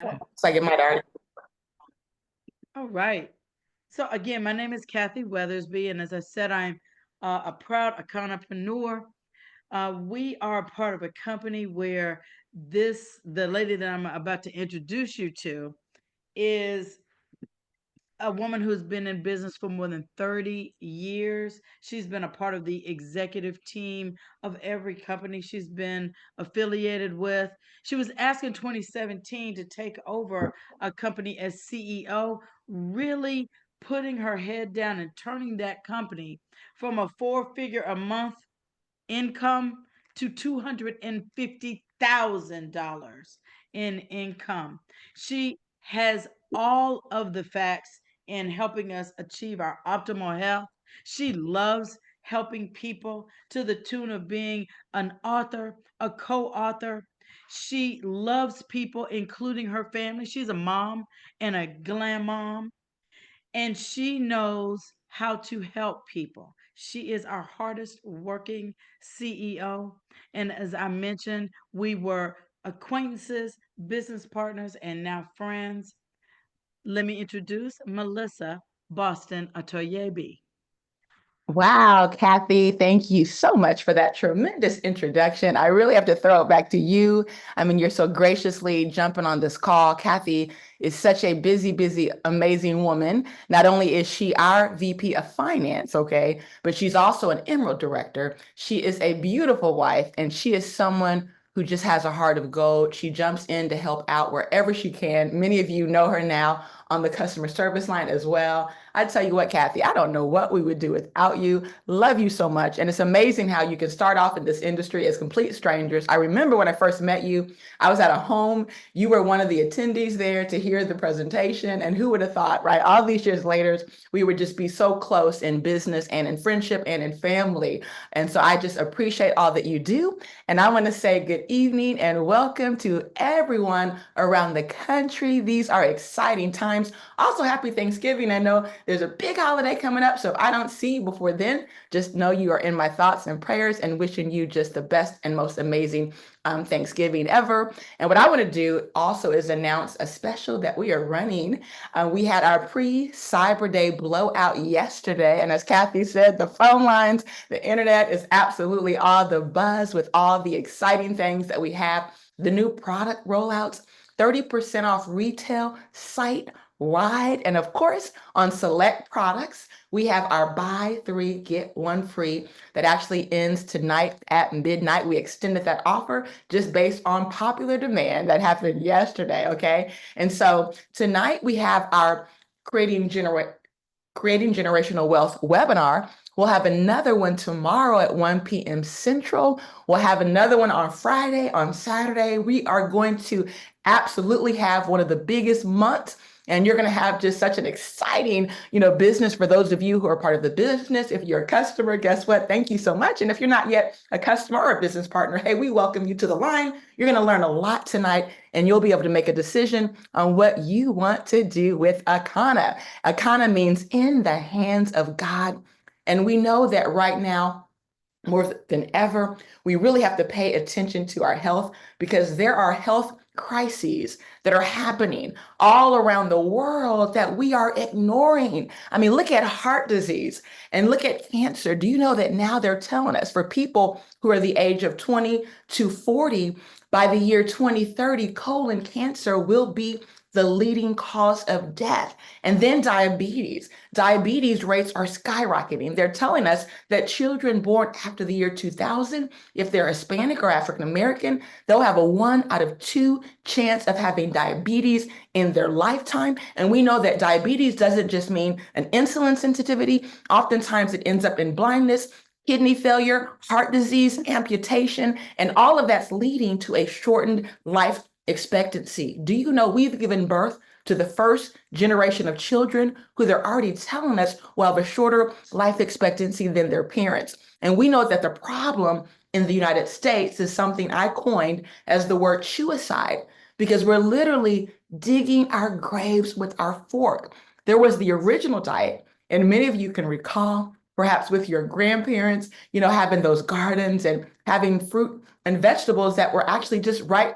Looks like it might already. All right. So again, my name is Kathy Weathersby, and as I said, I'm a proud entrepreneur. We are a part of a company where the lady that I'm about to introduce you to, is a woman who's been in business for more than 30 years. She's been a part of the executive team of every company she's been affiliated with. She was asked in 2017 to take over a company as CEO, really putting her head down and turning that company from a four-figure a month income to $250,000 in income. She has all of the facts in helping us achieve our optimal health. She loves helping people to the tune of being an author, a co author. She loves people, including her family. She's a mom and a glam mom, and she knows how to help people. She is our hardest working CEO. And as I mentioned, we were acquaintances, business partners, and now friends. Let me introduce Melissa Boston Atoyebi. Wow, Kathy, thank you so much for that tremendous introduction. I really have to throw it back to you. I mean, you're so graciously jumping on this call. Kathy is such a busy, amazing woman. Not only is she our VP of Finance, okay, but she's also an Emerald Director. She is a beautiful wife, and she is someone who just has a heart of gold. She jumps in to help out wherever she can. Many of you know her now on the customer service line as well. I tell you what, Kathy, I don't know what we would do without you. Love you so much. And it's amazing how you can start off in this industry as complete strangers. I remember when I first met you, I was at a home. You were one of the attendees there to hear the presentation. And who would have thought, right? All these years later, we would just be so close in business and in friendship and in family. And so I just appreciate all that you do. And I want to say good evening and welcome to everyone around the country. These are exciting times. Also, happy Thanksgiving. I know there's a big holiday coming up, so if I don't see you before then, just know you are in my thoughts and prayers and wishing you just the best and most amazing Thanksgiving ever. And what I want to do also is announce a special that we are running. We had our pre-Cyber Day blowout yesterday, and as Kathy said, the phone lines, the internet is absolutely all the buzz with all the exciting things that we have. The new product rollouts, 30% off retail site wide. And of course, on select products, we have our buy three, get one free that actually ends tonight at midnight. We extended that offer just based on popular demand that happened yesterday. Okay. And so tonight we have our creating generational wealth webinar. We'll have another one tomorrow at 1 p.m. Central. We'll have another one on Friday, on Saturday. We are going to absolutely have one of the biggest months, and you're going to have just such an exciting, business for those of you who are part of the business. If you're a customer, guess what? Thank you so much. And if you're not yet a customer or a business partner, hey, we welcome you to the line. You're going to learn a lot tonight, and you'll be able to make a decision on what you want to do with Akana. Akana means in the hands of God. And we know that right now, more than ever, we really have to pay attention to our health because there are health crises that are happening all around the world that we are ignoring. I mean, look at heart disease and look at cancer. Do you know that now they're telling us for people who are the age of 20 to 40, by the year 2030, colon cancer will be the leading cause of death. And then diabetes. Diabetes rates are skyrocketing. They're telling us that children born after the year 2000, if they're Hispanic or African American, they'll have a 1 out of 2 chance of having diabetes in their lifetime. And we know that diabetes doesn't just mean an insulin sensitivity. Oftentimes it ends up in blindness, kidney failure, heart disease, amputation, and all of that's leading to a shortened life expectancy. Do you know we've given birth to the first generation of children who they're already telling us will have a shorter life expectancy than their parents? And we know that the problem in the United States is something I coined as the word suicide, because we're literally digging our graves with our fork. There was the original diet, and many of you can recall, perhaps with your grandparents, having those gardens and having fruit and vegetables that were actually just right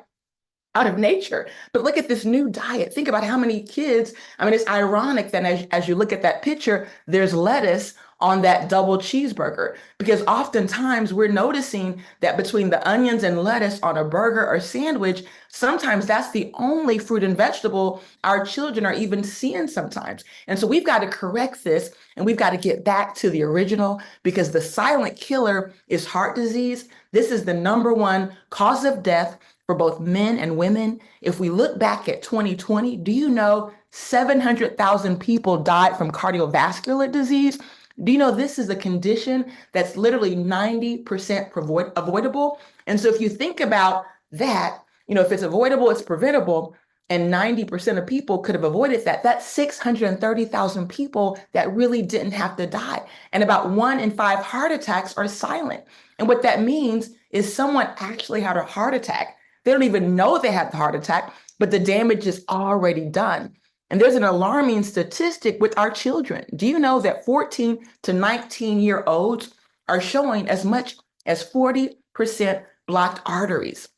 out of nature. But look at this new diet. Think about how many kids. I mean, it's ironic that as you look at that picture, there's lettuce on that double cheeseburger because oftentimes we're noticing that between the onions and lettuce on a burger or sandwich, sometimes that's the only fruit and vegetable our children are even seeing sometimes. And so we've got to correct this and we've got to get back to the original because the silent killer is heart disease. This is the number one cause of death for both men and women. If we look back at 2020, do you know 700,000 people died from cardiovascular disease? Do you know this is a condition that's literally 90% avoidable? And so if you think about that, if it's avoidable, it's preventable, and 90% of people could have avoided that, that's 630,000 people that really didn't have to die. And about 1 in 5 heart attacks are silent. And what that means is someone actually had a heart attack. They don't even know they had the heart attack, but the damage is already done. And there's an alarming statistic with our children. Do you know that 14 to 19-year-olds are showing as much as 40% blocked arteries?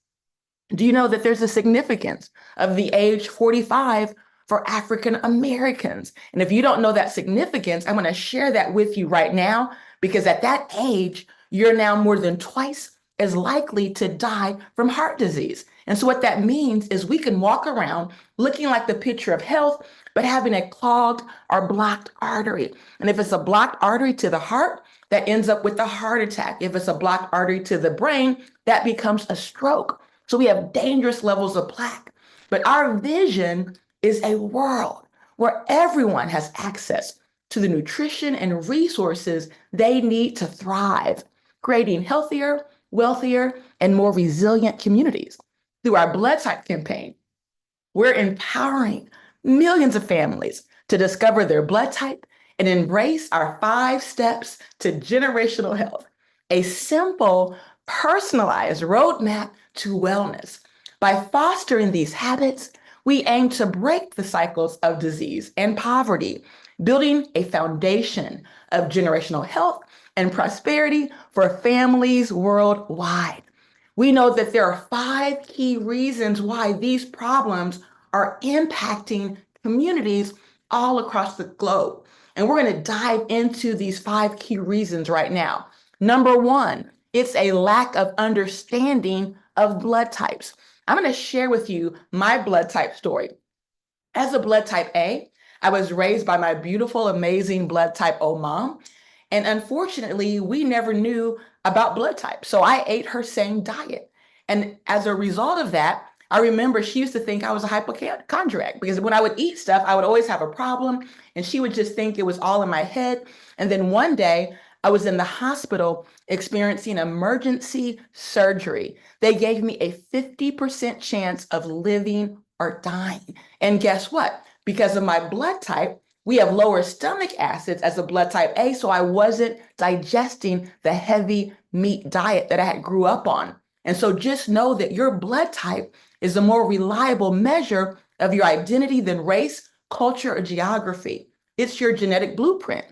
Do you know that there's a significance of the age 45 for African Americans? And if you don't know that significance, I'm going to share that with you right now, because at that age, you're now more than twice as likely to die from heart disease. And so what that means is we can walk around looking like the picture of health, but having a clogged or blocked artery. And if it's a blocked artery to the heart, that ends up with a heart attack. If it's a blocked artery to the brain, that becomes a stroke. So we have dangerous levels of plaque. But our vision is a world where everyone has access to the nutrition and resources they need to thrive, creating healthier, wealthier, and more resilient communities. Through our blood type campaign, we're empowering millions of families to discover their blood type and embrace our 5 steps to generational health, a simple, personalized roadmap to wellness. By fostering these habits, we aim to break the cycles of disease and poverty, building a foundation of generational health and prosperity for families worldwide. We know that there are 5 key reasons why these problems are impacting communities all across the globe. And we're going to dive into these 5 key reasons right now. Number 1, it's a lack of understanding of blood types. I'm going to share with you my blood type story. As a blood type A, I was raised by my beautiful, amazing blood type O mom. And unfortunately, we never knew about blood type. So I ate her same diet. And as a result of that, I remember she used to think I was a hypochondriac because when I would eat stuff, I would always have a problem. And she would just think it was all in my head. And then one day, I was in the hospital experiencing emergency surgery. They gave me a 50% chance of living or dying. And guess what? Because of my blood type, we have lower stomach acids as a blood type A, so I wasn't digesting the heavy meat diet that I had grew up on. And so just know that your blood type is a more reliable measure of your identity than race, culture, or geography. It's your genetic blueprint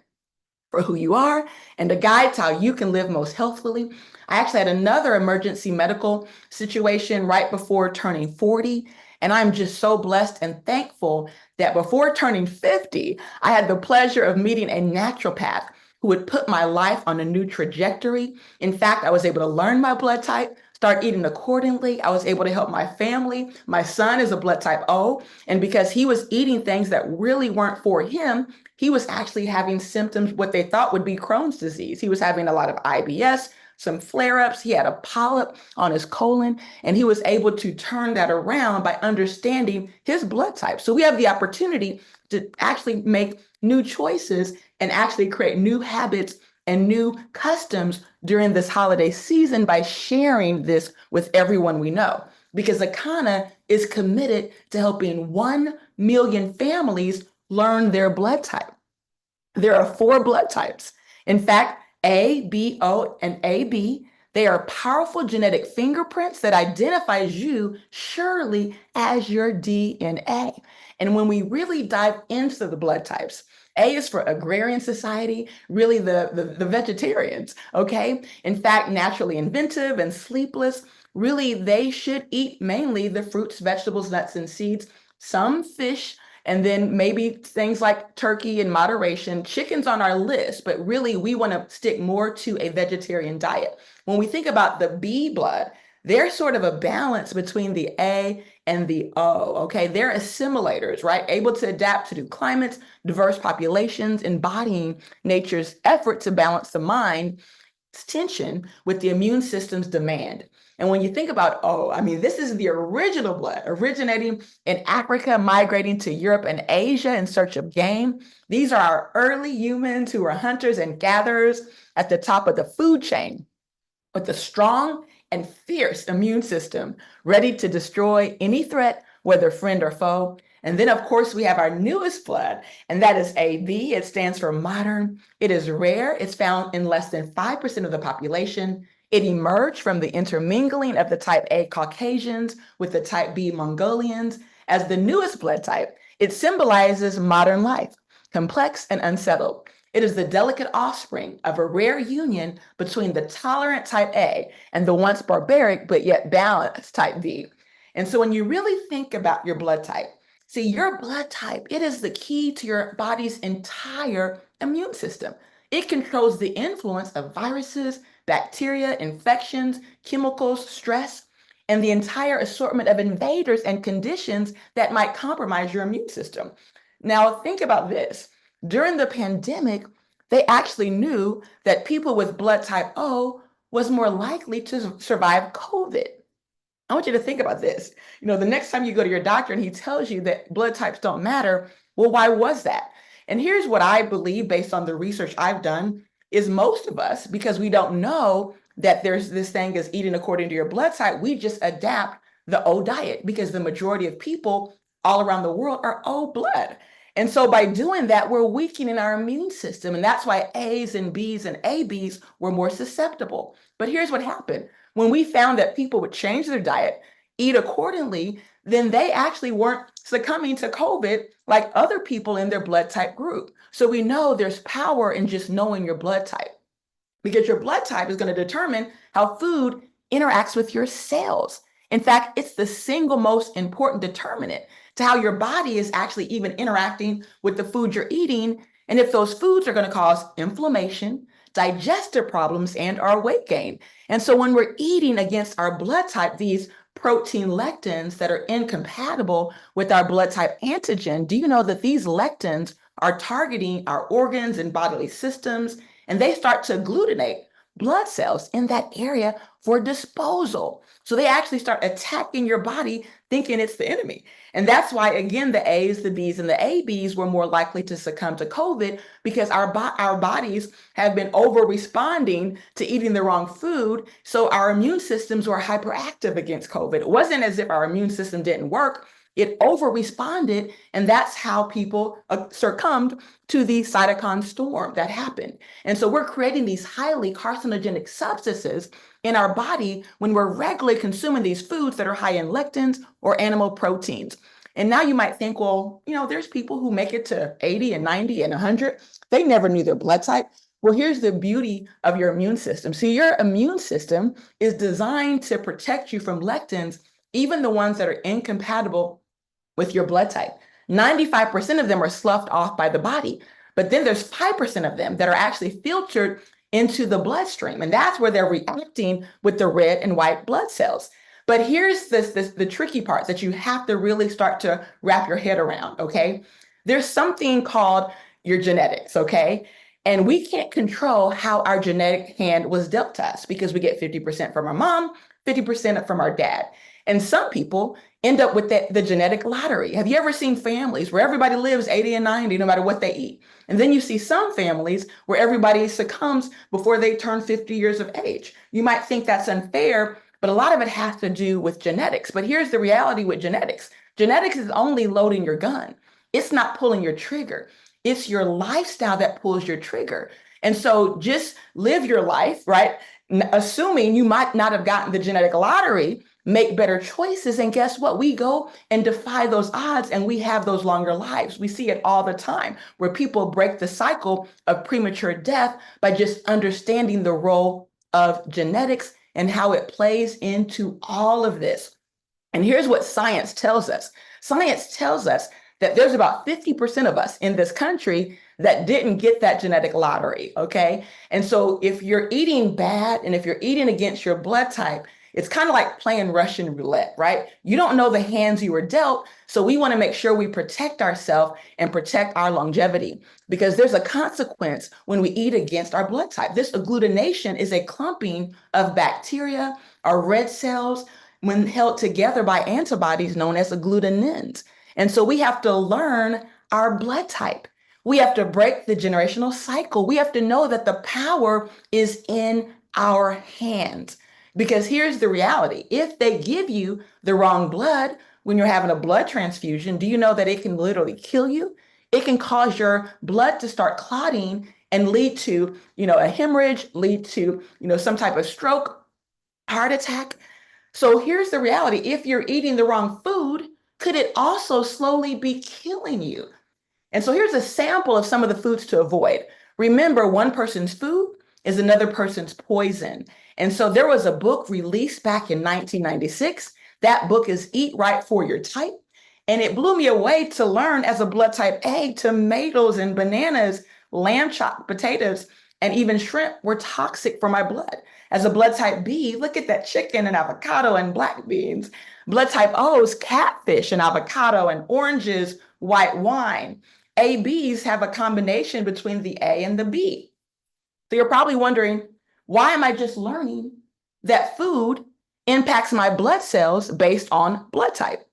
for who you are and a guide to how you can live most healthfully. I actually had another emergency medical situation right before turning 40. And I'm just so blessed and thankful that before turning 50, I had the pleasure of meeting a naturopath who would put my life on a new trajectory. In fact, I was able to learn my blood type, start eating accordingly. I was able to help my family. My son is a blood type O. And because he was eating things that really weren't for him, he was actually having symptoms, what they thought would be Crohn's disease. He was having a lot of IBS, some flare-ups. He had a polyp on his colon, and he was able to turn that around by understanding his blood type. So we have the opportunity to actually make new choices and actually create new habits and new customs during this holiday season by sharing this with everyone we know. Because Akana is committed to helping 1 million families learn their blood type. There are 4 blood types. In fact, A, B, O, and AB, they are powerful genetic fingerprints that identifies you surely as your DNA. And when we really dive into the blood types, A is for agrarian society, really the vegetarians, okay? In fact, naturally inventive and sleepless, really they should eat mainly the fruits, vegetables, nuts, and seeds, some fish, and then maybe things like turkey in moderation. Chicken's on our list, but really we want to stick more to a vegetarian diet. When we think about the B blood, they're sort of a balance between the A and the O, okay? They're assimilators, right? Able to adapt to new climates, diverse populations, embodying nature's effort to balance the mind tension with the immune system's demand. And when you think about, oh, I mean, this is the original blood originating in Africa, migrating to Europe and Asia in search of game. These are our early humans who were hunters and gatherers at the top of the food chain with a strong and fierce immune system ready to destroy any threat, whether friend or foe. And then, of course, we have our newest blood, and that is AB. It stands for modern. It is rare. It's found in less than 5% of the population. It emerged from the intermingling of the type A Caucasians with the type B Mongolians. As the newest blood type, it symbolizes modern life, complex and unsettled. It is the delicate offspring of a rare union between the tolerant type A and the once barbaric but yet balanced type B. And so when you really think about your blood type, see, your blood type, it is the key to your body's entire immune system. It controls the influence of viruses, bacteria, infections, chemicals, stress, and the entire assortment of invaders and conditions that might compromise your immune system. Now, think about this. During the pandemic, they actually knew that people with blood type O was more likely to survive COVID. I want you to think about this. The next time you go to your doctor and he tells you that blood types don't matter, well, why was that? And here's what I believe based on the research I've done is most of us, because we don't know that there's this thing as eating according to your blood type, we just adapt the O diet because the majority of people all around the world are O blood. And so by doing that, we're weakening our immune system. And that's why A's and B's and ABs were more susceptible. But here's what happened. When we found that people would change their diet, eat accordingly, then they actually weren't succumbing to COVID like other people in their blood type group. So we know there's power in just knowing your blood type because your blood type is going to determine how food interacts with your cells. In fact, it's the single most important determinant to how your body is actually even interacting with the food you're eating. And if those foods are going to cause inflammation, digestive problems, and our weight gain. And so when we're eating against our blood type, these protein lectins that are incompatible with our blood type antigen, do you know that these lectins are targeting our organs and bodily systems, and they start to agglutinate blood cells in that area for disposal. So they actually start attacking your body thinking it's the enemy. And that's why, again, the A's, the B's, and the ABs were more likely to succumb to COVID because our bodies have been over responding to eating the wrong food. So our immune systems were hyperactive against COVID. It wasn't as if our immune system didn't work. It over responded, and that's how people succumbed to the cytokine storm that happened. And so we're creating these highly carcinogenic substances in our body when we're regularly consuming these foods that are high in lectins or animal proteins. And now you might think, well, there's people who make it to 80 and 90 and 100. They never knew their blood type. Well, here's the beauty of your immune system. See, your immune system is designed to protect you from lectins, even the ones that are incompatible with your blood type. 95% of them are sloughed off by the body, but then there's 5% of them that are actually filtered into the bloodstream, and that's where they're reacting with the red and white blood cells. But here's the tricky part that you have to really start to wrap your head around, okay? There's something called your genetics, okay? And we can't control how our genetic hand was dealt to us because we get 50% from our mom, 50% from our dad. And some people end up with the genetic lottery. Have you ever seen families where everybody lives 80 and 90 no matter what they eat? And then you see some families where everybody succumbs before they turn 50 years of age. You might think that's unfair, but a lot of it has to do with genetics. But here's the reality with genetics. Genetics is only loading your gun. It's not pulling your trigger. It's your lifestyle that pulls your trigger. And so just live your life, right? Assuming you might not have gotten the genetic lottery, make better choices. And guess what? We go and defy those odds and we have those longer lives. We see it all the time where people break the cycle of premature death by just understanding the role of genetics and how it plays into all of this. And here's what science tells us. Science tells us that there's about 50% of us in this country that didn't get that genetic lottery, okay? And so if you're eating bad and if you're eating against your blood type, it's kind of like playing Russian roulette, right? You don't know the hands you were dealt, so we want to make sure we protect ourselves and protect our longevity because there's a consequence when we eat against our blood type. This agglutination is a clumping of bacteria or red cells when held together by antibodies known as agglutinins. And so we have to learn our blood type. We have to break the generational cycle. We have to know that the power is in our hands. Because here's the reality. If they give you the wrong blood when you're having a blood transfusion, do you know that it can literally kill you? It can cause your blood to start clotting and lead to, a hemorrhage, lead to, some type of stroke, heart attack. So here's the reality. If you're eating the wrong food, could it also slowly be killing you? And so here's a sample of some of the foods to avoid. Remember, one person's food is another person's poison. And so there was a book released back in 1996. That book is Eat Right for Your Type. And it blew me away to learn as a blood type A, tomatoes and bananas, lamb chop, potatoes, and even shrimp were toxic for my blood. As a blood type B, look at that chicken and avocado and black beans. Blood type O's, catfish and avocado and oranges, white wine. ABs have a combination between the A and the B. So you're probably wondering, why am I just learning that food impacts my blood cells based on blood type?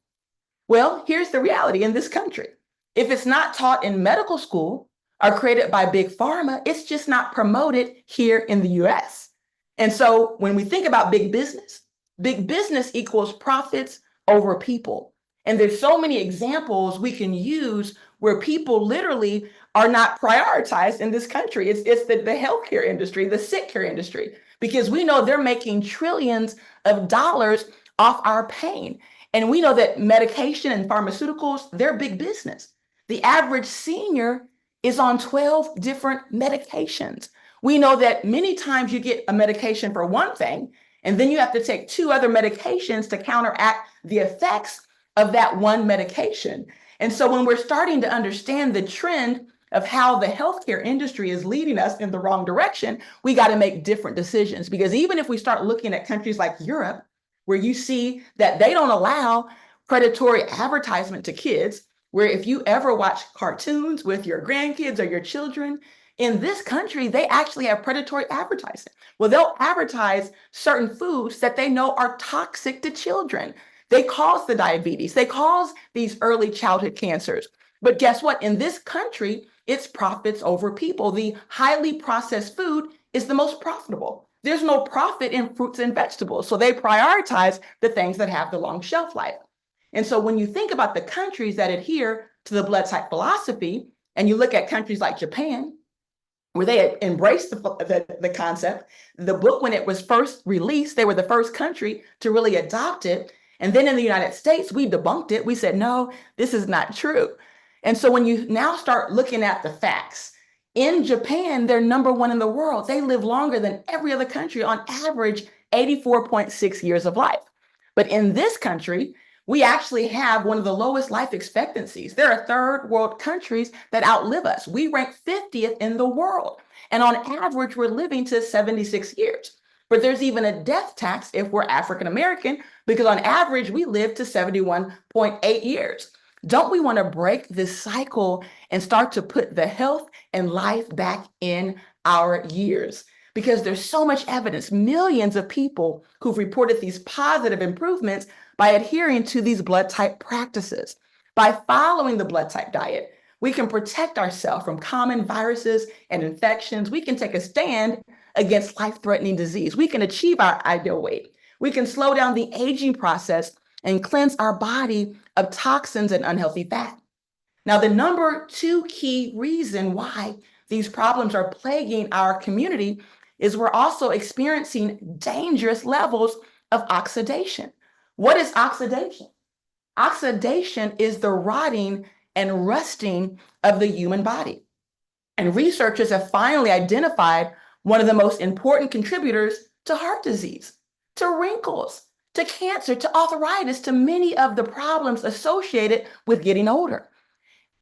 Well, here's the reality in this country. If it's not taught in medical school or created by big pharma, it's just not promoted here in the US. And so when we think about big business equals profits over people. And there's so many examples we can use where people literally are not prioritized in this country. It's the healthcare industry, the sick care industry, because we know they're making trillions of dollars off our pain. And we know that medication and pharmaceuticals, they're big business. The average senior is on 12 different medications. We know that many times you get a medication for one thing, and then you have to take 2 other medications to counteract the effects of that one medication. And so when we're starting to understand the trend of how the healthcare industry is leading us in the wrong direction, we got to make different decisions. Because even if we start looking at countries like Europe, where you see that they don't allow predatory advertisement to kids, where if you ever watch cartoons with your grandkids or your children, in this country, they actually have predatory advertising. Well, they'll advertise certain foods that they know are toxic to children. They cause the diabetes. They cause these early childhood cancers. But guess what? In this country, it's profits over people. The highly processed food is the most profitable. There's no profit in fruits and vegetables. So they prioritize the things that have the long shelf life. And so when you think about the countries that adhere to the blood type philosophy, and you look at countries like Japan, where they had embraced the concept, the book, when it was first released, they were the first country to really adopt it. And then in the United States, we debunked it. We said, no, this is not true. And so when you now start looking at the facts, in Japan, they're #1 in the world. They live longer than every other country, on average, 84.6 years of life. But in this country, we actually have one of the lowest life expectancies. There are third world countries that outlive us. We rank 50th in the world. And on average, we're living to 76 years. But there's even a death tax if we're African American, because on average, we live to 71.8 years. Don't we want to break this cycle and start to put the health and life back in our years? Because there's so much evidence, millions of people who've reported these positive improvements by adhering to these blood type practices. By following the blood type diet, we can protect ourselves from common viruses and infections. We can take a stand against life-threatening disease. We can achieve our ideal weight. We can slow down the aging process and cleanse our body of toxins and unhealthy fat. Now, the #2 key reason why these problems are plaguing our community is we're also experiencing dangerous levels of oxidation. What is oxidation? Oxidation is the rotting and rusting of the human body. And researchers have finally identified one of the most important contributors to heart disease. to wrinkles, to cancer, to arthritis, to many of the problems associated with getting older.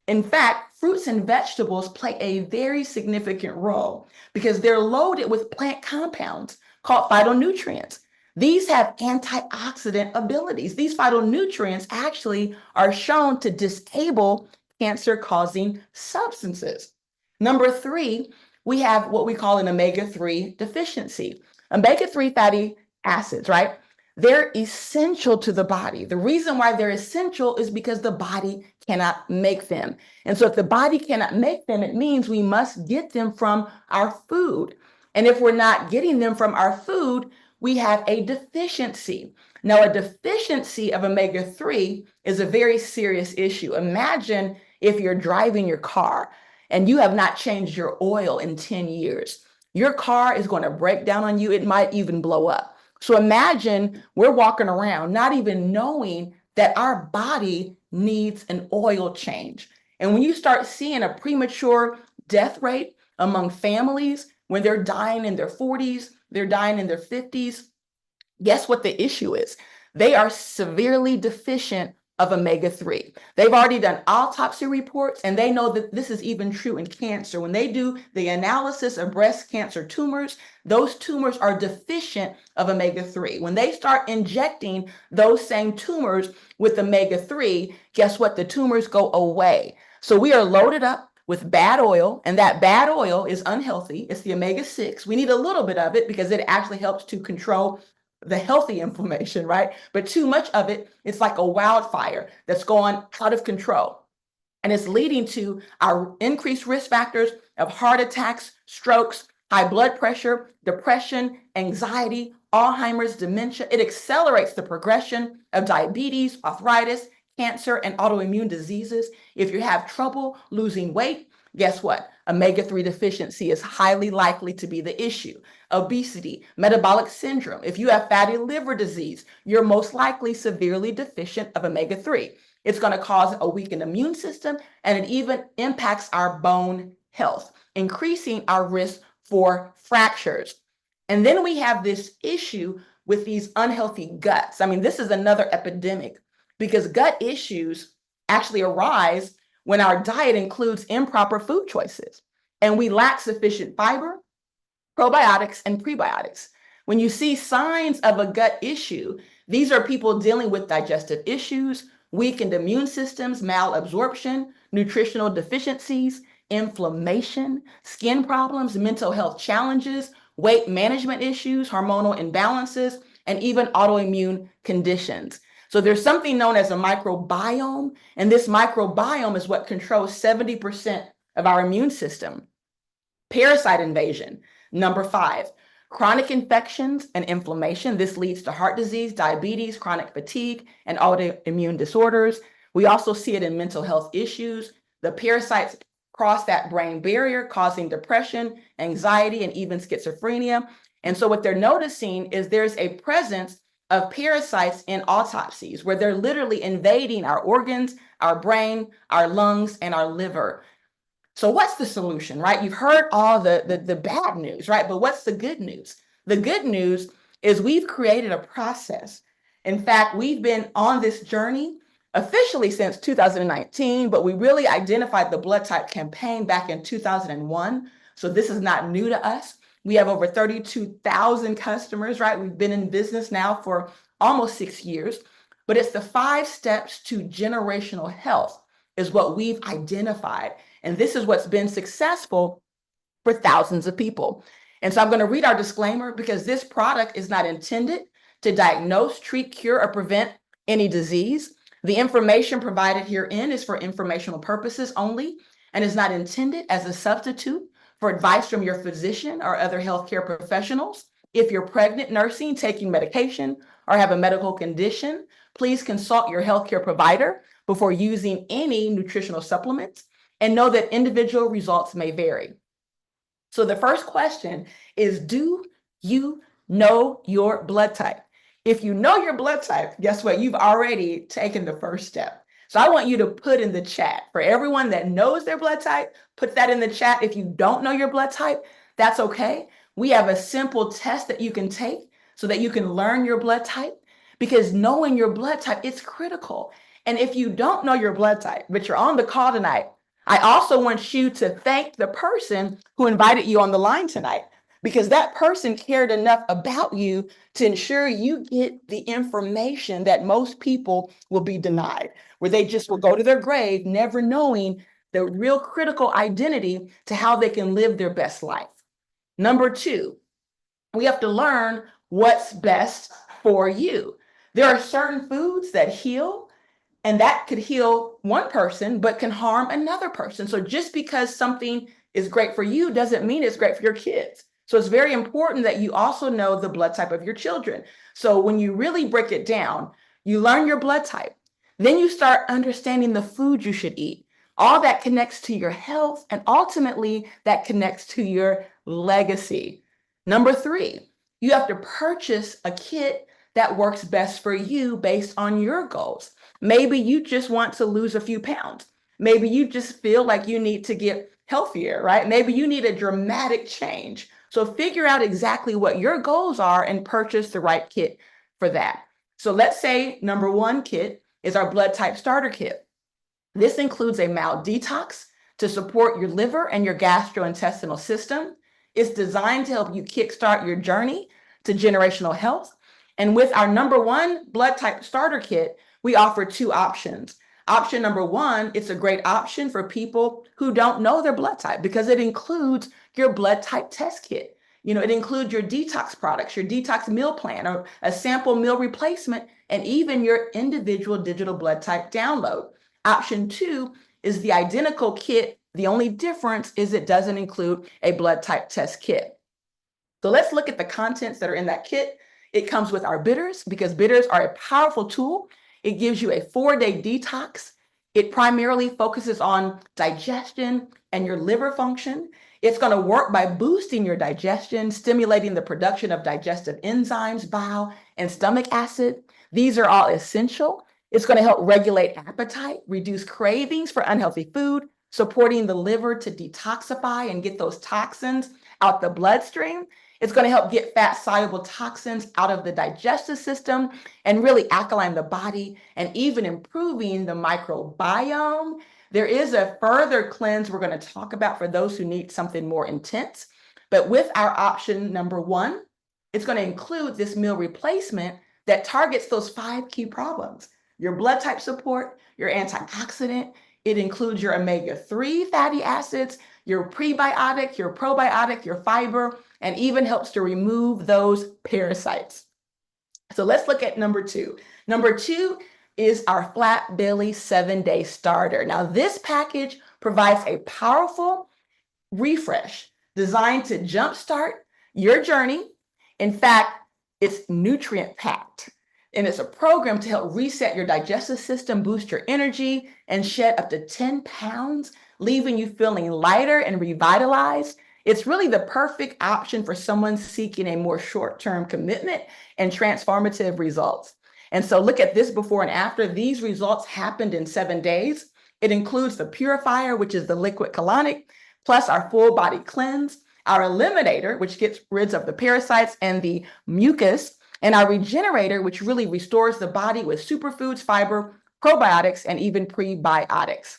In fact, fruits and vegetables play a very significant role because they're loaded with plant compounds called phytonutrients. These have antioxidant abilities. These phytonutrients actually are shown to disable cancer-causing substances. Number three, we have what we call an omega-3 deficiency. Omega-3 fatty acids, right? They're essential to the body. The reason why they're essential is because the body cannot make them. And so if the body cannot make them, it means we must get them from our food. And if we're not getting them from our food, we have a deficiency. Now, a deficiency of omega-3 is a very serious issue. Imagine if you're driving your car and you have not changed your oil in 10 years. Your car is going to break down on you. It might even blow up. So imagine we're walking around not even knowing that our body needs an oil change. And when you start seeing a premature death rate among families, when they're dying in their 40s, they're dying in their 50s, guess what the issue is? They are severely deficient of omega-3. They've already done autopsy reports, and they know that this is even true in cancer. When they do the analysis of breast cancer tumors, those tumors are deficient of omega-3. When they start injecting those same tumors with omega-3, guess what? The tumors go away. So we are loaded up with bad oil, and that bad oil is unhealthy. It's the omega-6. We need a little bit of it because it actually helps to control the healthy inflammation, right? But too much of it, it's like a wildfire that's going out of control. And it's leading to our increased risk factors of heart attacks, strokes, high blood pressure, depression, anxiety, Alzheimer's, dementia. It accelerates the progression of diabetes, arthritis, cancer, and autoimmune diseases. If you have trouble losing weight, guess what? Omega-3 deficiency is highly likely to be the issue. Obesity, metabolic syndrome. If you have fatty liver disease, you're most likely severely deficient of omega-3. It's going to cause a weakened immune system, and it even impacts our bone health, increasing our risk for fractures. And then we have this issue with these unhealthy guts. I mean, this is another epidemic because gut issues actually arise when our diet includes improper food choices and we lack sufficient fiber, probiotics, and prebiotics. When you see signs of a gut issue, these are people dealing with digestive issues, weakened immune systems, malabsorption, nutritional deficiencies, inflammation, skin problems, mental health challenges, weight management issues, hormonal imbalances, and even autoimmune conditions. So there's something known as a microbiome, and this microbiome is what controls 70% of our immune system. Parasite invasion, number 5. Chronic infections and inflammation. This leads to heart disease, diabetes, chronic fatigue, and autoimmune disorders. We also see it in mental health issues. The parasites cross that brain barrier, causing depression, anxiety, and even schizophrenia. And so what they're noticing is there's a presence of parasites in autopsies where they're literally invading our organs, our brain, our lungs, and our liver. So what's the solution, right? You've heard all the bad news, right? But what's the good news? The good news is we've created a process. In fact, we've been on this journey officially since 2019, but we really identified the blood type campaign back in 2001. So this is not new to us. We have over 32,000 customers, right? We've been in business now for almost 6 years, but it's the 5 steps to generational health is what we've identified. And this is what's been successful for thousands of people. And so I'm going to read our disclaimer because this product is not intended to diagnose, treat, cure, or prevent any disease. The information provided herein is for informational purposes only and is not intended as a substitute for advice from your physician or other healthcare professionals. If you're pregnant, nursing, taking medication, or have a medical condition, please consult your healthcare provider before using any nutritional supplements and know that individual results may vary. So the first question is, do you know your blood type? If you know your blood type, guess what? You've already taken the first step. So I want you to put in the chat for everyone that knows their blood type, put that in the chat. If you don't know your blood type, that's okay. We have a simple test that you can take so that you can learn your blood type, because knowing your blood type is critical. And if you don't know your blood type, but you're on the call tonight, I also want you to thank the person who invited you on the line tonight, because that person cared enough about you to ensure you get the information that most people will be denied, where they just will go to their grave never knowing the real critical identity to how they can live their best life. Number two, we have to learn what's best for you. There are certain foods that heal, and that could heal one person, but can harm another person. So just because something is great for you doesn't mean it's great for your kids. So it's very important that you also know the blood type of your children. So when you really break it down, you learn your blood type. Then you start understanding the food you should eat. All that connects to your health, and ultimately that connects to your legacy. Number three, you have to purchase a kit that works best for you based on your goals. Maybe you just want to lose a few pounds. Maybe you just feel like you need to get healthier, right? Maybe you need a dramatic change. So figure out exactly what your goals are and purchase the right kit for that. So let's say number one kit is our blood type starter kit. This includes a mild detox to support your liver and your gastrointestinal system. It's designed to help you kickstart your journey to generational health. And with our number one blood type starter kit, we offer two options. Option number one, it's a great option for people who don't know their blood type, because it includes your blood type test kit. It includes your detox products, your detox meal plan, or a sample meal replacement, and even your individual digital blood type download. Option two is the identical kit. The only difference is it doesn't include a blood type test kit. So let's look at the contents that are in that kit. It comes with our bitters, because bitters are a powerful tool. It gives you a 4-day detox. It primarily focuses on digestion and your liver function. It's going to work by boosting your digestion, stimulating the production of digestive enzymes, bile, and stomach acid. These are all essential. It's going to help regulate appetite, reduce cravings for unhealthy food, supporting the liver to detoxify and get those toxins out the bloodstream. It's going to help get fat-soluble toxins out of the digestive system and really alkaline the body, and even improving the microbiome. There is a further cleanse we're going to talk about for those who need something more intense. But with our option number one, it's going to include this meal replacement that targets those 5 key problems: your blood type support, your antioxidant. It includes your omega-3 fatty acids, your prebiotic, your probiotic, your fiber, and even helps to remove those parasites. So let's look at number two. Number two is our Flat Belly 7-day starter. Now, this package provides a powerful refresh designed to jumpstart your journey. In fact, it's nutrient packed, and it's a program to help reset your digestive system, boost your energy, and shed up to 10 pounds, leaving you feeling lighter and revitalized. It's really the perfect option for someone seeking a more short-term commitment and transformative results. And so look at this before and after. These results happened in 7 days. It includes the purifier, which is the liquid colonic, plus our full body cleanse, our eliminator, which gets rid of the parasites and the mucus, and our regenerator, which really restores the body with superfoods, fiber, probiotics, and even prebiotics.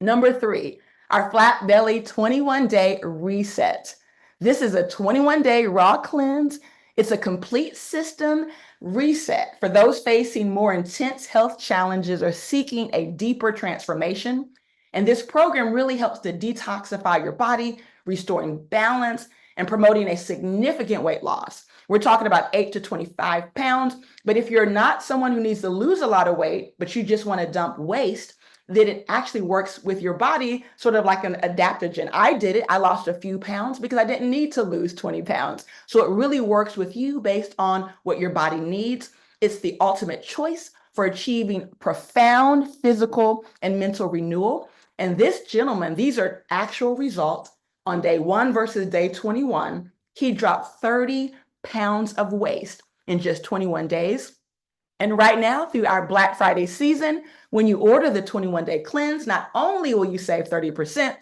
Number three, our Flat Belly 21-day reset. This is a 21-day raw cleanse. It's a complete system reset for those facing more intense health challenges or seeking a deeper transformation. And this program really helps to detoxify your body, restoring balance, and promoting a significant weight loss. We're talking about 8 to 25 pounds. But if you're not someone who needs to lose a lot of weight, but you just want to dump waste, then it actually works with your body sort of like an adaptogen. I did it. I lost a few pounds because I didn't need to lose 20 pounds. So it really works with you based on what your body needs. It's the ultimate choice for achieving profound physical and mental renewal. And this gentleman, these are actual results on day 1 versus day 21. He dropped 30 pounds of waste in just 21 days. And right now, through our Black Friday season, when you order the 21-day cleanse, not only will you save 30%,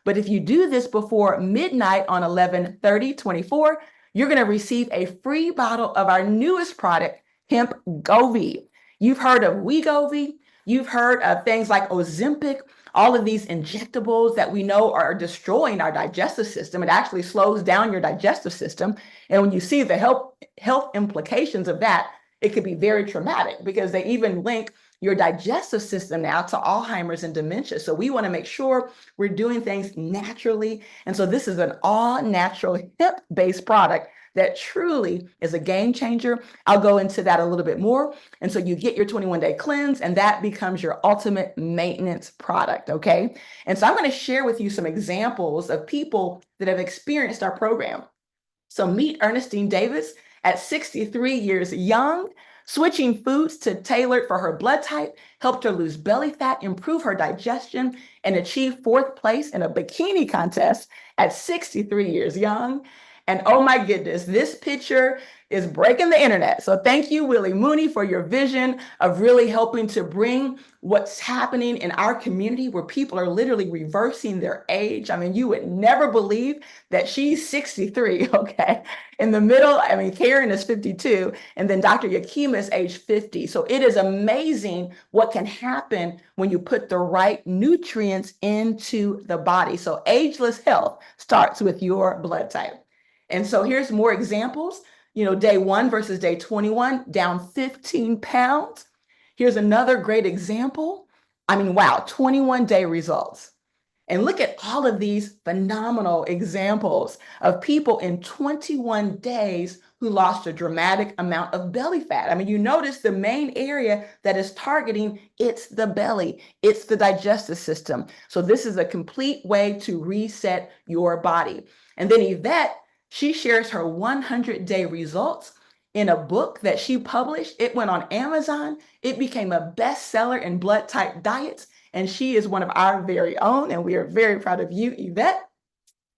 but if you do this before midnight on 11/30/24, you're going to receive a free bottle of our newest product, Hemp Govee. You've heard of Wegovy. You've heard of things like Ozempic, all of these injectables that we know are destroying our digestive system. It actually slows down your digestive system. And when you see the health implications of that, it could be very traumatic because they even link your digestive system now to Alzheimer's and dementia. So we want to make sure we're doing things naturally. And so this is an all natural hemp-based product that truly is a game changer. I'll go into that a little bit more. And so you get your 21-day cleanse, and that becomes your ultimate maintenance product, okay? And so I'm going to share with you some examples of people that have experienced our program. So meet Ernestine Davis at 63 years young. Switching foods to tailored for her blood type helped her lose belly fat, improve her digestion, and achieve fourth place in a bikini contest at 63 years young. And oh my goodness, this picture is breaking the internet. So thank you, Willie Mooney, for your vision of really helping to bring what's happening in our community where people are literally reversing their age. I mean, you would never believe that she's 63, okay? In the middle, I mean, Karen is 52, and then Dr. Yakima is age 50. So it is amazing what can happen when you put the right nutrients into the body. So ageless health starts with your blood type. And so here's more examples. Day 1 versus day 21, down 15 pounds. Here's another great example. I mean, wow, 21-day results. And look at all of these phenomenal examples of people in 21 days who lost a dramatic amount of belly fat. I mean, you notice the main area that is targeting, it's the belly, it's the digestive system. So this is a complete way to reset your body. And then Yvette, she shares her 100-day results in a book that she published. It went on Amazon. It became a bestseller in blood type diets. And she is one of our very own. And we are very proud of you, Yvette.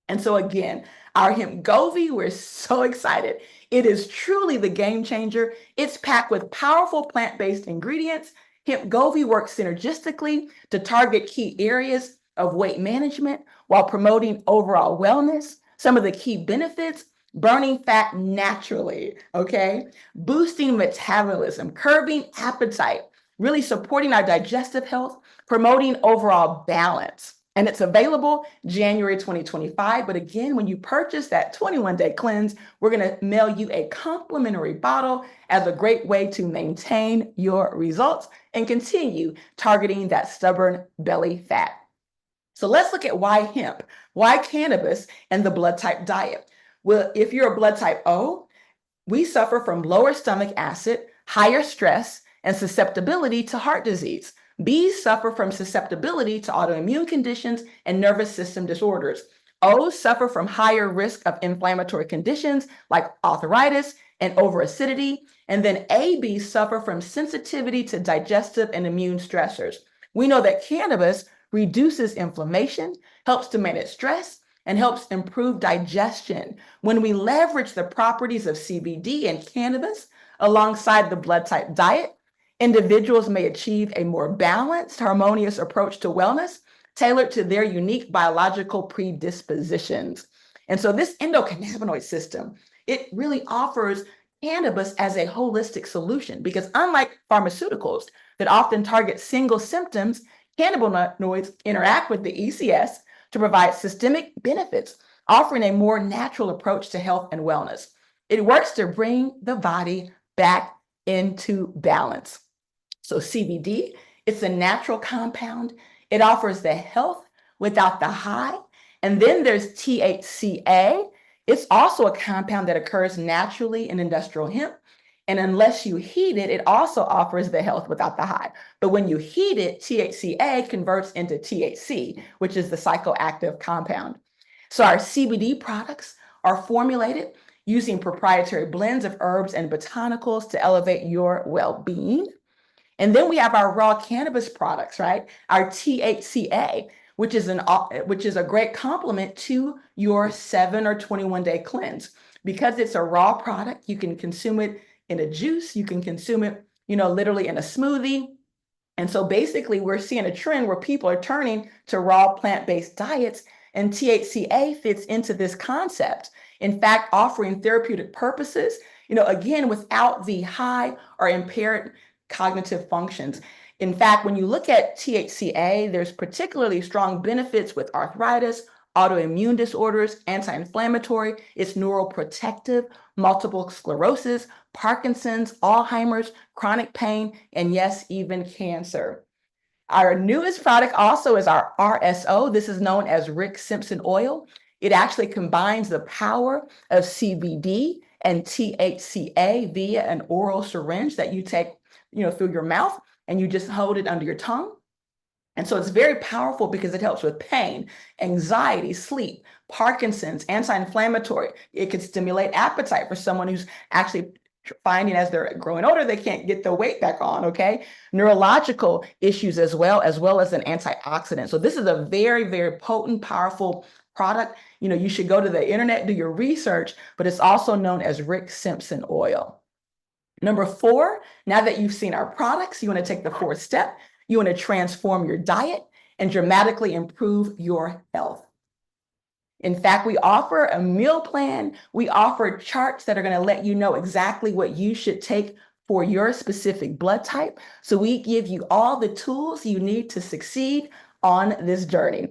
And so again, our Hemp Govee, we're so excited. It is truly the game changer. It's packed with powerful plant-based ingredients. Hemp Govee works synergistically to target key areas of weight management while promoting overall wellness. Some of the key benefits: burning fat naturally, okay? Boosting metabolism, curbing appetite, really supporting our digestive health, promoting overall balance. And it's available January 2025. But again, when you purchase that 21-day cleanse, we're going to mail you a complimentary bottle as a great way to maintain your results and continue targeting that stubborn belly fat. So let's look at why hemp, why cannabis, and the blood type diet. Well, if you're a blood type O, we suffer from lower stomach acid, higher stress, and susceptibility to heart disease. B's suffer from susceptibility to autoimmune conditions and nervous system disorders. O's suffer from higher risk of inflammatory conditions like arthritis and overacidity. And then ABs suffer from sensitivity to digestive and immune stressors. We know that cannabis reduces inflammation, helps to manage stress, and helps improve digestion. When we leverage the properties of CBD and cannabis alongside the blood type diet, individuals may achieve a more balanced, harmonious approach to wellness tailored to their unique biological predispositions. And so this endocannabinoid system, it really offers cannabis as a holistic solution because unlike pharmaceuticals that often target single symptoms, cannabinoids interact with the ECS to provide systemic benefits, offering a more natural approach to health and wellness. It works to bring the body back into balance. So CBD, it's a natural compound. It offers the health without the high. And then there's THCA. It's also a compound that occurs naturally in industrial hemp. And unless you heat it, it also offers the health without the high. But when you heat it, THCA converts into THC, which is the psychoactive compound. So our CBD products are formulated using proprietary blends of herbs and botanicals to elevate your well-being. And then we have our raw cannabis products, right? Our THCA, which is a great complement to your 7 or 21-day cleanse. Because it's a raw product, you can consume it in a juice, you can consume it, literally in a smoothie. And so basically we're seeing a trend where people are turning to raw plant-based diets, and THCA fits into this concept. In fact, offering therapeutic purposes, again, without the high or impaired cognitive functions. In fact, when you look at THCA, there's particularly strong benefits with arthritis, autoimmune disorders, anti-inflammatory, it's neuroprotective, multiple sclerosis, Parkinson's, Alzheimer's, chronic pain, and yes, even cancer. Our newest product also is our RSO. This is known as Rick Simpson oil. It actually combines the power of CBD and THCA via an oral syringe that you take, through your mouth, and you just hold it under your tongue. And so it's very powerful because it helps with pain, anxiety, sleep, Parkinson's, anti-inflammatory. It can stimulate appetite for someone who's actually finding as they're growing older, they can't get the weight back on, okay? Neurological issues as well as an antioxidant. So this is a very, very potent, powerful product. You should go to the internet, do your research, but it's also known as Rick Simpson oil. Number 4, now that you've seen our products, you want to take the 4th step. You want to transform your diet and dramatically improve your health. In fact, we offer a meal plan. We offer charts that are going to let you know exactly what you should take for your specific blood type. So we give you all the tools you need to succeed on this journey.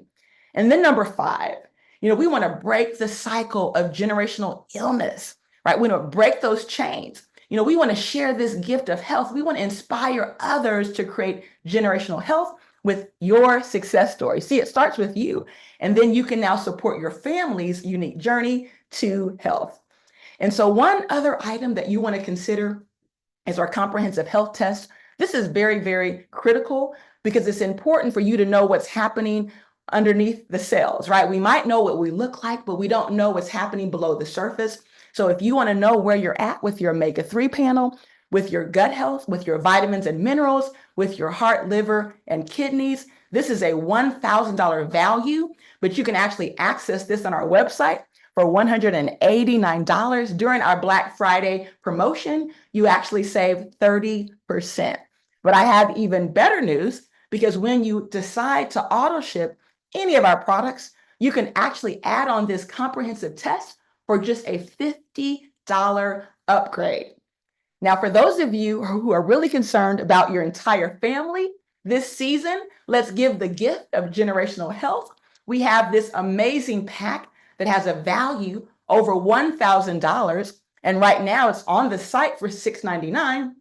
And then number 5, we want to break the cycle of generational illness, right? We want to break those chains. We want to share this gift of health. We want to inspire others to create generational health with your success story. See, it starts with you. And then you can now support your family's unique journey to health. And so one other item that you want to consider is our comprehensive health test. This is very, very critical because it's important for you to know what's happening underneath the cells, right? We might know what we look like, but we don't know what's happening below the surface. So if you want to know where you're at with your omega-3 panel, with your gut health, with your vitamins and minerals, with your heart, liver, and kidneys, this is a $1,000 value, but you can actually access this on our website for $189. During our Black Friday promotion, you actually save 30%. But I have even better news, because when you decide to auto ship any of our products, you can actually add on this comprehensive test for just a $50 upgrade. Now, for those of you who are really concerned about your entire family this season, let's give the gift of generational health. We have this amazing pack that has a value over $1,000. And right now it's on the site for $699.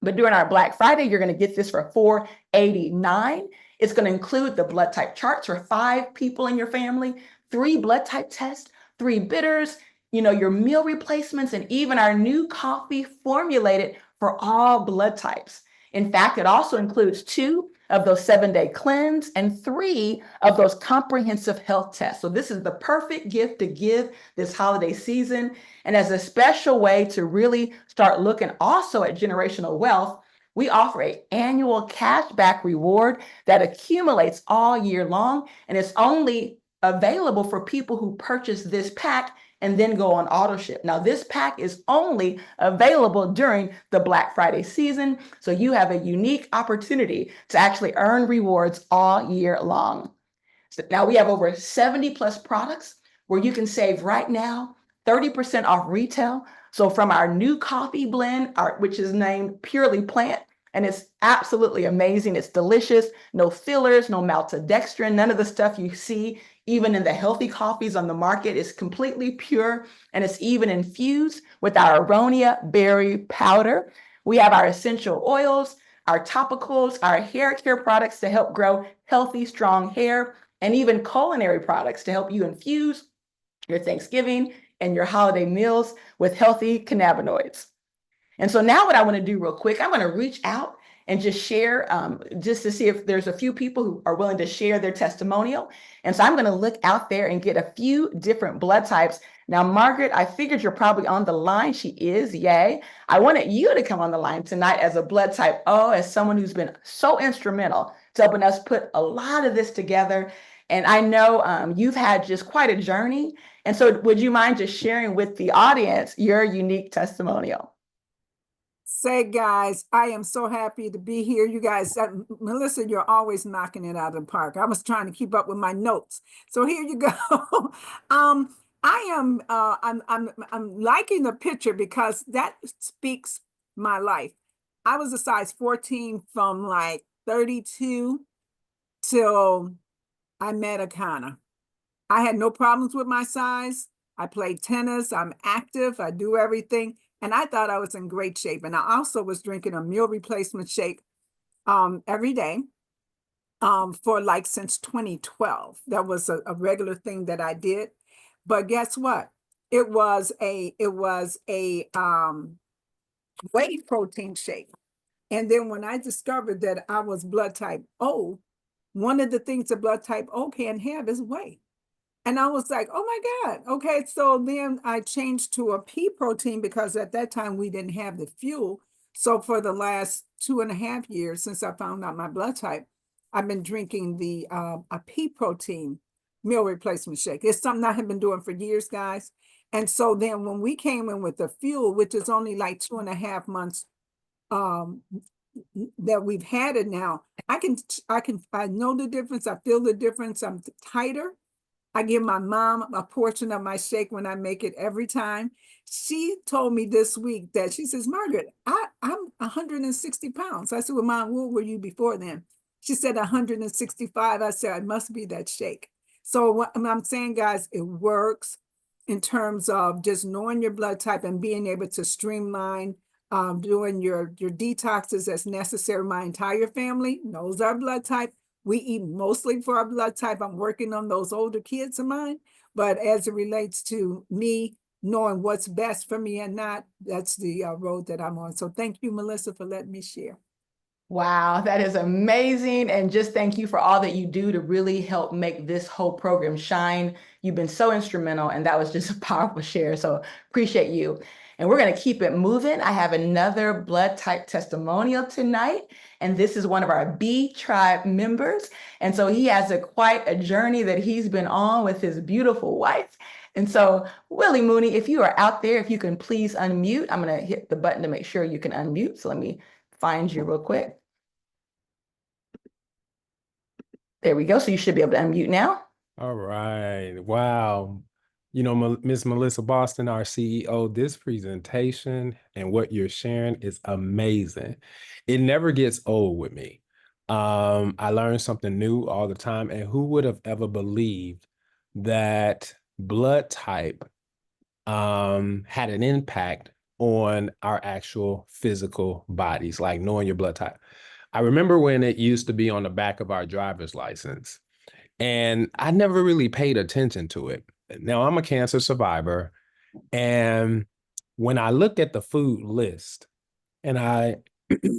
But during our Black Friday, you're going to get this for $489. It's going to include the blood type charts for 5 people in your family, 3 blood type tests, 3 bitters, your meal replacements, and even our new coffee formulated for all blood types. In fact, it also includes 2 of those 7-day cleanse and 3 of those comprehensive health tests. So this is the perfect gift to give this holiday season. And as a special way to really start looking also at generational wealth, we offer an annual cashback reward that accumulates all year long. And it's only available for people who purchase this pack and then go on auto ship. Now, this pack is only available during the Black Friday season, so you have a unique opportunity to actually earn rewards all year long. So now we have over 70 plus products where you can save right now 30% off retail. So from our new coffee blend, which is named Purely Plant, and it's absolutely amazing. It's delicious, no fillers, no maltodextrin, none of the stuff you see even in the healthy coffees on the market. Is completely pure, and it's even infused with our Aronia berry powder. We have our essential oils, our topicals, our hair care products to help grow healthy, strong hair, and even culinary products to help you infuse your Thanksgiving and your holiday meals with healthy cannabinoids. And so now what I want to do real quick, I'm going to reach out and just share, just to see if there's a few people who are willing to share their testimonial. And so I'm going to look out there and get a few different blood types. Now, Margaret, I figured you're probably on the line. She is, yay. I wanted you to come on the line tonight as a blood type O, as someone who's been so instrumental to helping us put a lot of this together. And I know you've had just quite a journey. And so would you mind just sharing with the audience your unique testimonial? Say, guys, I am so happy to be here. You guys, Melissa, you're always knocking it out of the park. I was trying to keep up with my notes. So here you go. I'm liking the picture because that speaks my life. I was a size 14 from like 32 till I met Akana. I had no problems with my size. I played tennis. I'm active. I do everything. And I thought I was in great shape. And I also was drinking a meal replacement shake every day for like since 2012. That was a regular thing that I did. But guess what? It was a whey protein shake. And then when I discovered that I was blood type O, one of the things that blood type O can't have is whey. And I was like, oh my God. Okay. So then I changed to a pea protein because at that time we didn't have the fuel. So for the last 2.5 years since I found out my blood type, I've been drinking the a pea protein meal replacement shake. It's something I have been doing for years, guys. And so then when we came in with the fuel, which is only like 2.5 months um, that we've had it now, I know the difference. I feel the difference. I'm tighter. I give my mom a portion of my shake when I make it every time. She told me this week that she says, Margaret, I'm 160 pounds. I said, well, Mom, what were you before then? She said 165. I said, it must be that shake. So what I'm saying, guys, it works in terms of just knowing your blood type and being able to streamline doing your detoxes as necessary. My entire family knows our blood type. We eat mostly for our blood type. I'm working on those older kids of mine, but as it relates to me knowing what's best for me and not, that's the road that I'm on. So thank you, Melissa, for letting me share. Wow, that is amazing. And just thank you for all that you do to really help make this whole program shine. You've been so instrumental, and that was just a powerful share. So appreciate you. And we're going to keep it moving. I have another blood type testimonial tonight, and this is one of our B Tribe members. And so he has quite a journey that he's been on with his beautiful wife. And so, Willie Mooney, if you are out there, if you can please unmute, I'm going to hit the button to make sure you can unmute. So let me find you real quick. There we go. So you should be able to unmute now. All right. Wow. You know, Miss Melissa Boston, our CEO, this presentation and what you're sharing is amazing. It never gets old with me. I learn something new all the time. And who would have ever believed that blood type had an impact on our actual physical bodies, like knowing your blood type? I remember when it used to be on the back of our driver's license, and I never really paid attention to it. Now I'm a cancer survivor, and when I look at the food list and I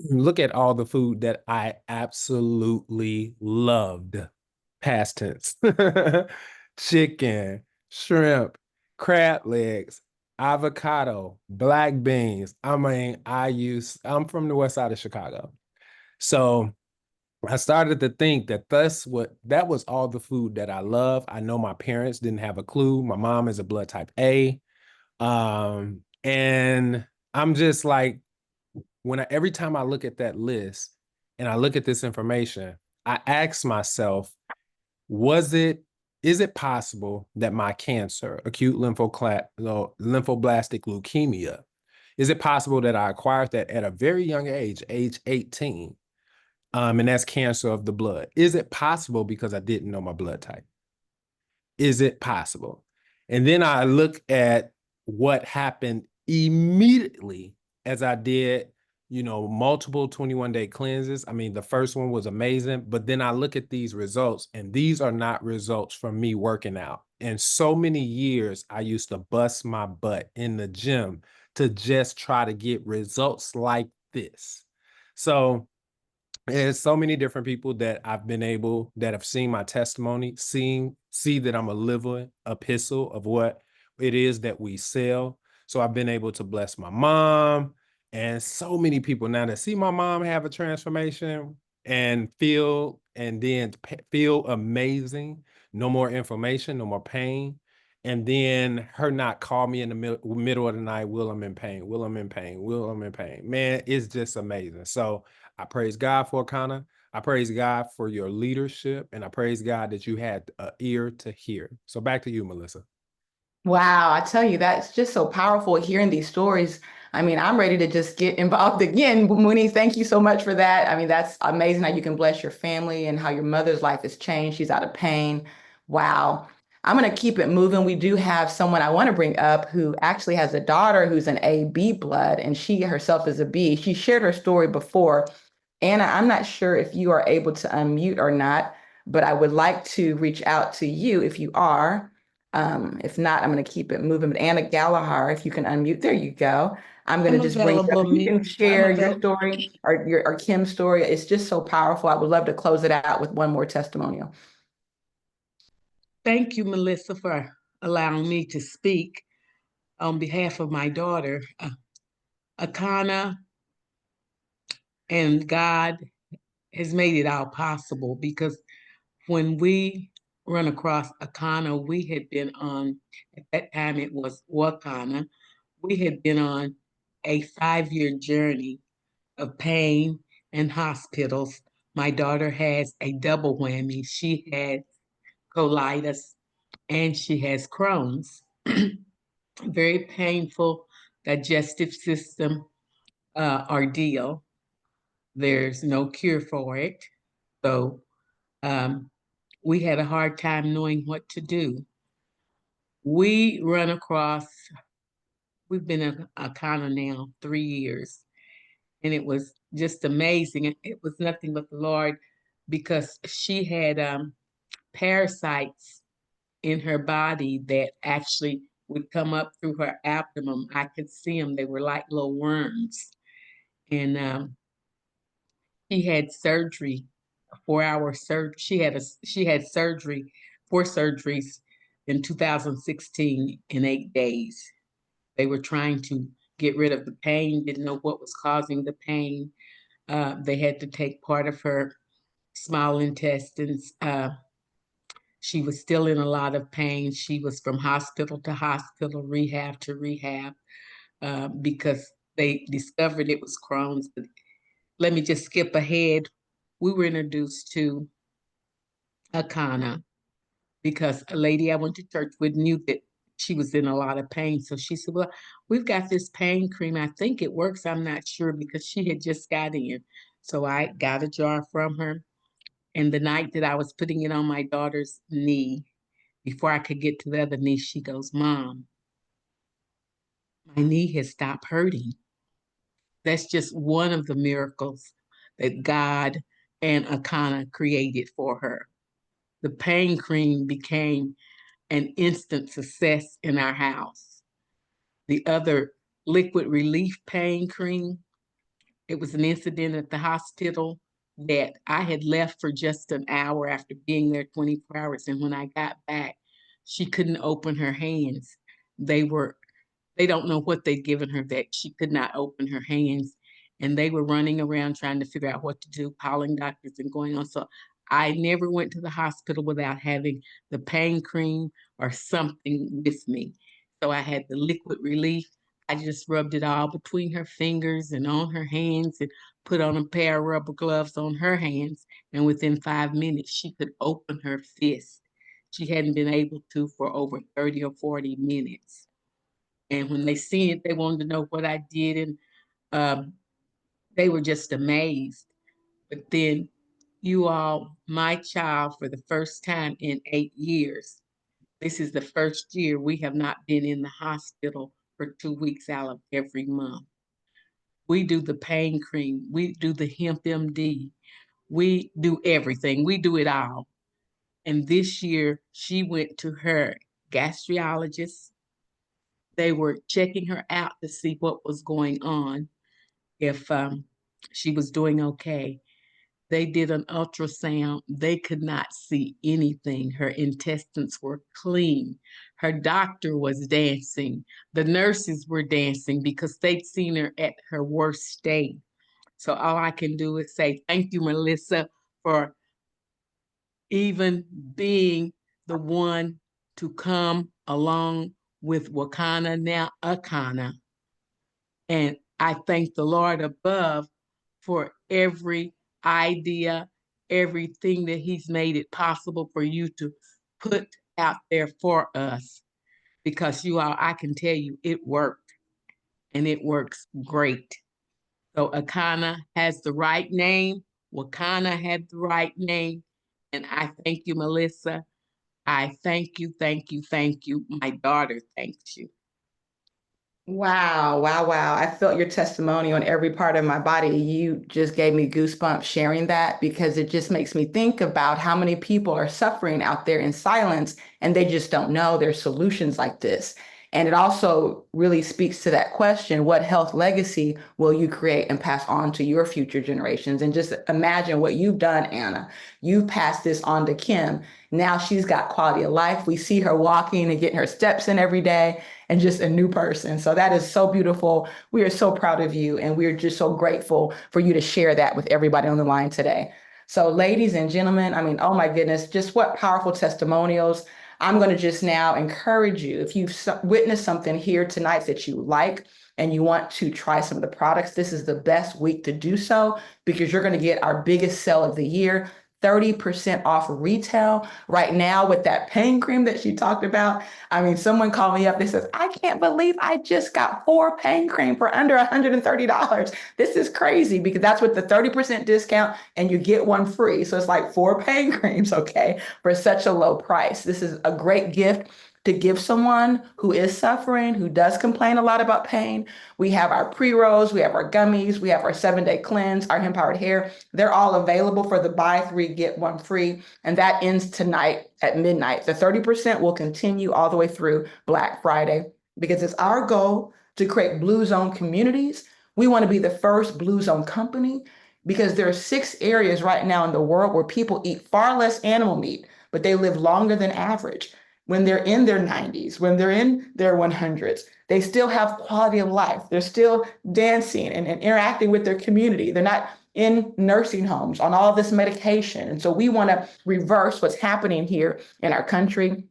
look at all the food that I absolutely loved, past tense, chicken, shrimp, crab legs, avocado, black beans. I mean, I'm from the west side of Chicago. So I started to think that that was all the food that I love. I know my parents didn't have a clue. My mom is a blood type A. And I'm just like, every time I look at that list and I look at this information, I ask myself, is it possible that my cancer, acute lymphoblastic leukemia, is it possible that I acquired that at a very young age 18? And that's cancer of the blood. Is it possible because I didn't know my blood type? Is it possible? And then I look at what happened immediately as I did, multiple 21-day cleanses. I mean, the first one was amazing, but then I look at these results, and these are not results from me working out. And so many years I used to bust my butt in the gym to just try to get results like this. So there's so many different people that have seen my testimony, see that I'm a living epistle of what it is that we sell. So I've been able to bless my mom and so many people now that see my mom have a transformation and feel amazing. No more inflammation, no more pain. And then her not call me in the middle of the night, Will, I'm in pain, Will, I'm in pain, Will, I'm in pain. Man, it's just amazing. So I praise God for Akana. I praise God for your leadership, and I praise God that you had an ear to hear. So back to you, Melissa. Wow, I tell you, that's just so powerful hearing these stories. I mean, I'm ready to just get involved again. Mooney, thank you so much for that. I mean, that's amazing how you can bless your family and how your mother's life has changed. She's out of pain. Wow. I'm going to keep it moving. We do have someone I want to bring up who actually has a daughter who's an AB blood, and she herself is a B. She shared her story before. Anna, I'm not sure if you are able to unmute or not, but I would like to reach out to you if you are. If not, I'm going to keep it moving. But Anna Gallagher, if you can unmute, there you go. I'm going to I'm just bring you up. available. You can I'm share your available. story or Kim's story. It's just so powerful. I would love to close it out with one more testimonial. Thank you, Melissa, for allowing me to speak on behalf of my daughter, Akana, and God has made it all possible because when we run across Akana, we had been on, at that time it was Wakana, we had been on a 5-year journey of pain and hospitals. My daughter has a double whammy. She had colitis and she has Crohn's. Very painful digestive system ordeal. There's no cure for it. So um, we had a hard time knowing what to do. We run across, we've been in Akana now 3 years, and it was just amazing. It was nothing but the Lord because she had parasites in her body that actually would come up through her abdomen. I could see them. They were like little worms. And she had surgery, a 4-hour surgery. She had surgery, 4 surgeries in 2016 in 8 days. They were trying to get rid of the pain, didn't know what was causing the pain. They had to take part of her small intestines. She was still in a lot of pain. She was from hospital to hospital, rehab to rehab, because they discovered it was Crohn's. But let me just skip ahead. We were introduced to Akana because a lady I went to church with knew that she was in a lot of pain. So she said, well, we've got this pain cream. I think it works. I'm not sure because she had just got in. So I got a jar from her. And the night that I was putting it on my daughter's knee, before I could get to the other knee, she goes, Mom, my knee has stopped hurting. That's just one of the miracles that God and Akana created for her. The pain cream became an instant success in our house. The other liquid relief pain cream, it was an incident at the hospital that I had left for just an hour after being there 24 hours. And when I got back, she couldn't open her hands. They don't know what they'd given her that she could not open her hands. And they were running around trying to figure out what to do, calling doctors and going on. So I never went to the hospital without having the pain cream or something with me. So I had the liquid relief. I just rubbed it all between her fingers and on her hands and put on a pair of rubber gloves on her hands. And within 5 minutes, she could open her fist. She hadn't been able to for over 30 or 40 minutes. And when they seen it, they wanted to know what I did. And they were just amazed. But then you all, my child, for the first time in 8 years, this is the first year we have not been in the hospital for 2 weeks out of every month. We do the pain cream. We do the hemp MD. We do everything. We do it all. And this year she went to her gastrologist. They were checking her out to see what was going on, if she was doing okay. They did an ultrasound. They could not see anything. Her intestines were clean. Her doctor was dancing. The nurses were dancing because they'd seen her at her worst state. So all I can do is say, thank you, Melissa, for even being the one to come along with Wakana, now Akana. And I thank the Lord above for every idea, everything that He's made it possible for you to put out there for us. because you all, I can tell you it worked and it works great. So Akana has the right name. Wakana had the right name. And I thank you, Melissa. I thank you, thank you, thank you. My daughter thanks you. Wow, wow, wow. I felt your testimony on every part of my body. You just gave me goosebumps sharing that because it just makes me think about how many people are suffering out there in silence and they just don't know there's solutions like this. And it also really speaks to that question, what health legacy will you create and pass on to your future generations? And just imagine what you've done, Anna. You've passed this on to Kim. Now she's got quality of life. We see her walking and getting her steps in every day and just a new person. So that is so beautiful. We are so proud of you, and we're just so grateful for you to share that with everybody on the line today. So ladies and gentlemen, I mean, oh my goodness, just what powerful testimonials. I'm going to just now encourage you, if you've witnessed something here tonight that you like and you want to try some of the products, this is the best week to do so because you're going to get our biggest sale of the year, 30% off retail right now with that pain cream that she talked about. I mean, someone called me up. They says, I can't believe I just got 4 pain cream for under $130. This is crazy because that's with the 30% discount and you get one free. So it's like 4 pain creams, okay, for such a low price. This is a great gift to give someone who is suffering, who does complain a lot about pain. We have our pre-rolls, we have our gummies, we have our 7-day cleanse, our hemp-powered hair. They're all available for the buy 3, get 1 free. And that ends tonight at midnight. The 30% will continue all the way through Black Friday because it's our goal to create Blue Zone communities. We want to be the first Blue Zone company because there are 6 areas right now in the world where people eat far less animal meat, but they live longer than average. When they're in their 90s, when they're in their 100s, they still have quality of life. They're still dancing and interacting with their community. They're not in nursing homes on all this medication. And so we want to reverse what's happening here in our country.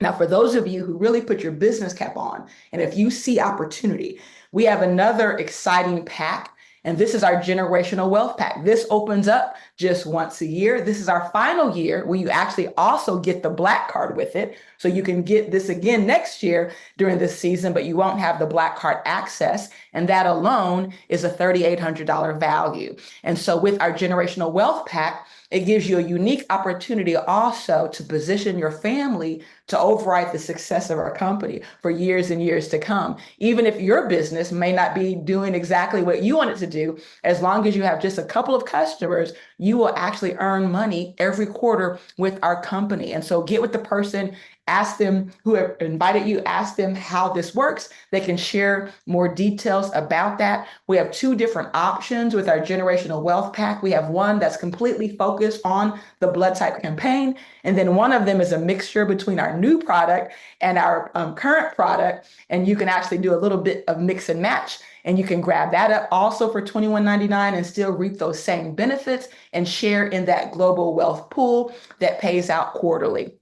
Now, for those of you who really put your business cap on, and if you see opportunity, we have another exciting pack. And this is our generational wealth pack. This opens up just once a year. This is our final year where you actually also get the Black card with it. So you can get this again next year during this season, but you won't have the Black card access. And that alone is a $3,800 value. And so with our generational wealth pack, it gives you a unique opportunity also to position your family to override the success of our company for years and years to come. Even if your business may not be doing exactly what you want it to do, as long as you have just a couple of customers, you will actually earn money every quarter with our company. And so get with the person, ask them who have invited you, ask them how this works. They can share more details about that. We have 2 different options with our generational wealth pack. We have one that's completely focused on the blood type campaign. And then one of them is a mixture between our new product and our current product. And you can actually do a little bit of mix and match. And you can grab that up also for $21.99 and still reap those same benefits and share in that global wealth pool that pays out quarterly.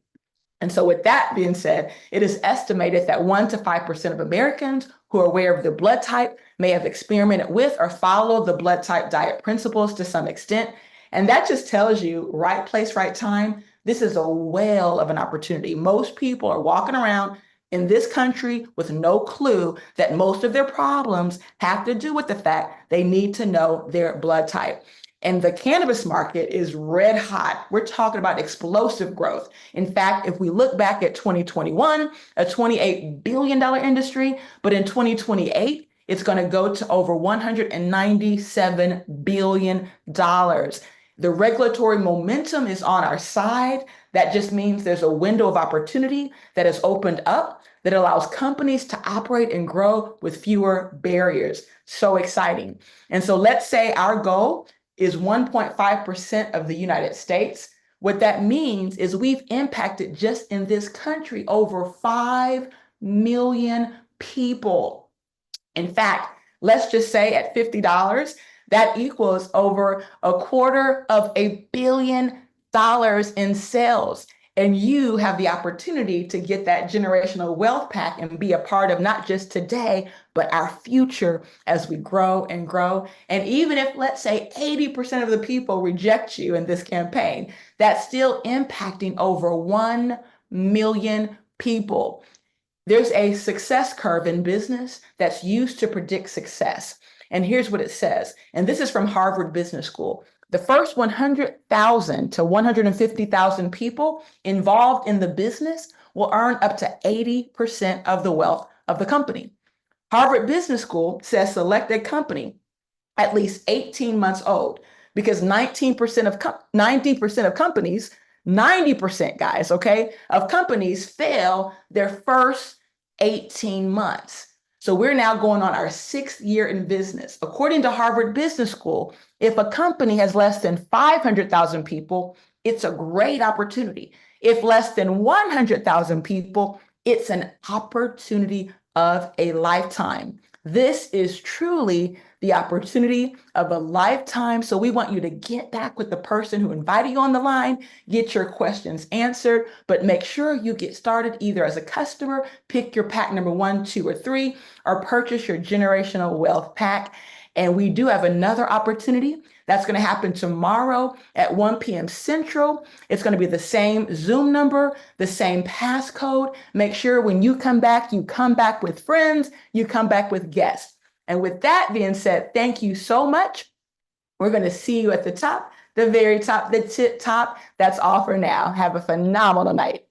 And so with that being said, it is estimated that 1 to 5% of Americans who are aware of the blood type may have experimented with or followed the blood type diet principles to some extent. And that just tells you right place, right time. This is a whale of an opportunity. Most people are walking around in this country with no clue that most of their problems have to do with the fact they need to know their blood type. And the cannabis market is red hot. We're talking about explosive growth. In fact, if we look back at 2021, a $28 billion industry, but in 2028, it's going to go to over $197 billion. The regulatory momentum is on our side. That just means there's a window of opportunity that has opened up that allows companies to operate and grow with fewer barriers. So exciting. And so let's say our goal is 1.5% of the United States. What that means is we've impacted just in this country over 5 million people. In fact, let's just say at $50, that equals over $250 million in sales. And you have the opportunity to get that generational wealth pack and be a part of not just today, but our future as we grow and grow. And even if, let's say, 80% of the people reject you in this campaign, that's still impacting over 1 million people. There's a success curve in business that's used to predict success. And here's what it says. And this is from Harvard Business School. The first 100,000 to 150,000 people involved in the business will earn up to 80% of the wealth of the company. Harvard Business School says select a company at least 18 months old, because 90% of companies, 90% guys, okay, of companies fail their first 18 months. So we're now going on our 6th year in business. According to Harvard Business School, if a company has less than 500,000 people, it's a great opportunity. If less than 100,000 people, it's an opportunity of a lifetime. This is truly the opportunity of a lifetime. So we want you to get back with the person who invited you on the line, get your questions answered, but make sure you get started either as a customer, pick your pack number 1, 2, or 3, or purchase your generational wealth pack. And we do have another opportunity that's going to happen tomorrow at 1 p.m. Central. It's going to be the same Zoom number, the same passcode. Make sure when you come back with friends, you come back with guests. And with that being said, thank you so much. We're going to see you at the top, the very top, the tip top. That's all for now. Have a phenomenal night.